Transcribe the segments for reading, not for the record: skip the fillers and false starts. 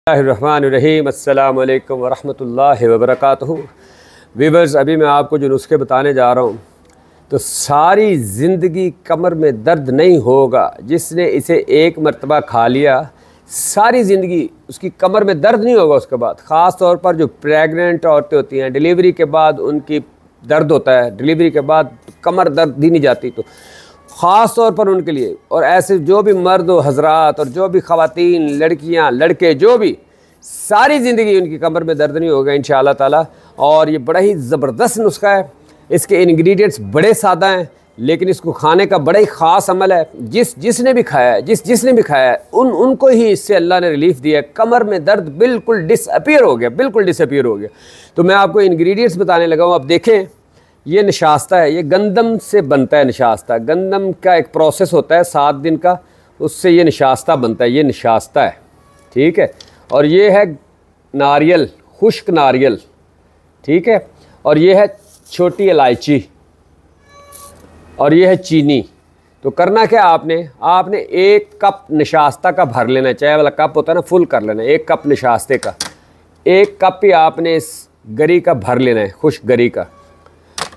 बिस्मिल्लाहिर्रहमानिर्रहीम अस्सलामु अलैकुम वरहमतुल्लाहि वबरकातुहू। वीवर्स, अभी मैं आपको जो नुस्खे बताने जा रहा हूँ तो सारी ज़िंदगी कमर में दर्द नहीं होगा। जिसने इसे एक मरतबा खा लिया सारी ज़िंदगी उसकी कमर में दर्द नहीं होगा। उसके बाद ख़ास तौर पर जो प्रेग्नेंट औरतें होती हैं, डिलीवरी के बाद उनकी दर्द होता है, डिलीवरी के बाद कमर दर्द ही नहीं जाती, तो ख़ास तौर पर उनके लिए, और ऐसे जो भी मर्द व हजरात और जो भी ख़वातीन, लड़कियां, लड़के, जो भी, सारी ज़िंदगी उनकी कमर में दर्द नहीं होगा इंशाअल्लाह ताला। और ये बड़ा ही ज़बरदस्त नुस्खा है। इसके इंग्रेडिएंट्स बड़े सादा हैं, लेकिन इसको खाने का बड़ा ही ख़ास अमल है। जिसने भी खाया है, जिसने भी खाया है, उनको ही इससे अल्लाह ने रिलीफ़ दिया है। कमर में दर्द बिल्कुल डिसअपीयर हो गया, बिल्कुल डिसअपीयर हो गया। तो मैं आपको इंग्रेडिएंट्स बताने लगा हूँ। अब देखें, ये निशास्ता है, ये गंदम से बनता है। निशास्ता गंदम का एक प्रोसेस होता है 7 दिन का, उससे ये निशास्ता बनता है। ये निशास्ता है, ठीक है। और ये है नारियल, खुश्क नारियल, ठीक है। और ये है छोटी इलायची, और ये है चीनी। तो करना क्या, आपने 1 कप निशास्ता का भर लेना है। चाय वाला कप होता है ना, फुल कर लेना है। 1 कप निशास्ते का, 1 कप ही आपने इस गरी का भर लेना है, खुश्क गरी का।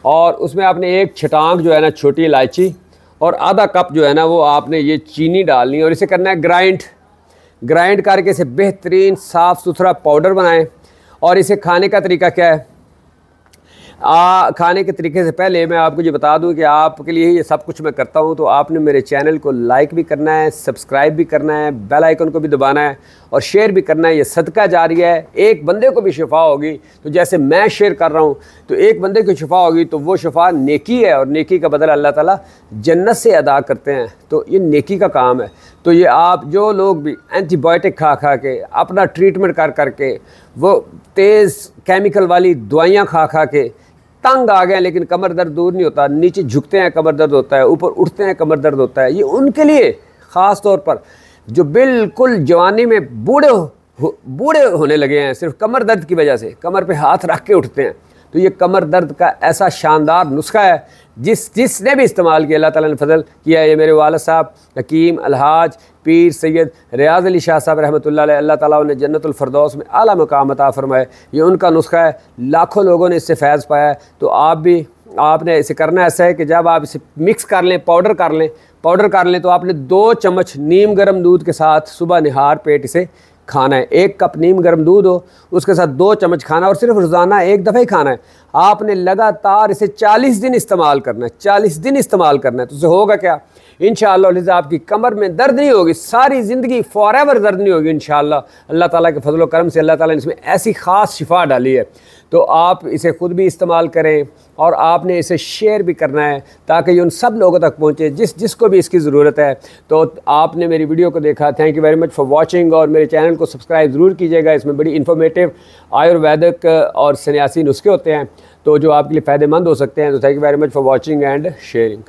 और उसमें आपने 1 छटांग जो है ना छोटी इलायची, और आधा कप जो है ना वो आपने ये चीनी डालनी है। और इसे करना है ग्राइंड करके इसे बेहतरीन साफ़ सुथरा पाउडर बनाएं। और इसे खाने का तरीका क्या है, खाने के तरीके से पहले मैं आपको ये बता दूं कि आपके लिए ये सब कुछ मैं करता हूं, तो आपने मेरे चैनल को लाइक भी करना है, सब्सक्राइब भी करना है, बेल आइकन को भी दबाना है, और शेयर भी करना है। ये सदका जारिया है। एक बंदे को भी शिफा होगी, तो जैसे मैं शेयर कर रहा हूं तो एक बंदे को शिफा होगी, तो वो शिफा नेकी है, और नेकी का बदला अल्लाह ताला जन्नत से अदा करते हैं। तो ये नेकी का काम है। तो ये आप जो लोग भी एंटीबायोटिक खा के, अपना ट्रीटमेंट कर के, वो तेज़ केमिकल वाली दवाइयाँ खा के तंग आ गए, लेकिन कमर दर्द दूर नहीं होता, नीचे झुकते हैं कमर दर्द होता है, ऊपर उठते हैं कमर दर्द होता है, ये उनके लिए ख़ास तौर पर जो बिल्कुल जवानी में बूढ़े होने लगे हैं सिर्फ कमर दर्द की वजह से, कमर पे हाथ रख के उठते हैं। तो ये कमर दर्द का ऐसा शानदार नुस्खा है, जिसने भी इस्तेमाल किया अल्लाह ताला ने फजल किया है। ये मेरे वालिद साहब हकीम अलहाज पीर सैयद रियाज़ अली शाह साहब रहमतुल्लाह अलैह, अल्लाह ताला उन्हें जन्नतुल फ़िरदौस में आला मकाम अता फरमाए। ये उनका नुस्खा है, लाखों लोगों ने इससे फैज़ पाया है। तो आपने इसे करना ऐसा है कि जब आप इसे मिक्स कर लें, पाउडर कर लें, तो आपने 2 चम्मच नीम गर्म दूध के साथ सुबह निहार पेट इसे खाना है। 1 कप नीम गर्म दूध हो, उसके साथ 2 चम्मच खाना, और सिर्फ रोज़ाना 1 दफ़ा ही खाना है। आपने लगातार इसे 40 दिन इस्तेमाल करना है, 40 दिन इस्तेमाल करना है। तो उससे होगा क्या, इंशाअल्लाह आपकी कमर में दर्द नहीं होगी, सारी ज़िंदगी फॉरएवर दर्द नहीं होगी इंशाअल्लाह। अल्लाह ताला के फजल व करम से अल्लाह ताला ने इसमें ऐसी ख़ास शिफा डाली है। तो आप इसे ख़ुद भी इस्तेमाल करें, और आपने इसे शेयर भी करना है ताकि ये उन सब लोगों तक पहुँचे जिसको भी इसकी ज़रूरत है। तो आपने मेरी वीडियो को देखा, thank you very much for watching, और मेरे चैनल को सब्सक्राइब ज़रूर कीजिएगा। इसमें बड़ी इन्फॉर्मेटिव आयुर्वेदिक और सन्यासी नुस्खे होते हैं, तो जो आपके लिए फ़ायदेमंद हो सकते हैं। तो thank you very much for watching and sharing.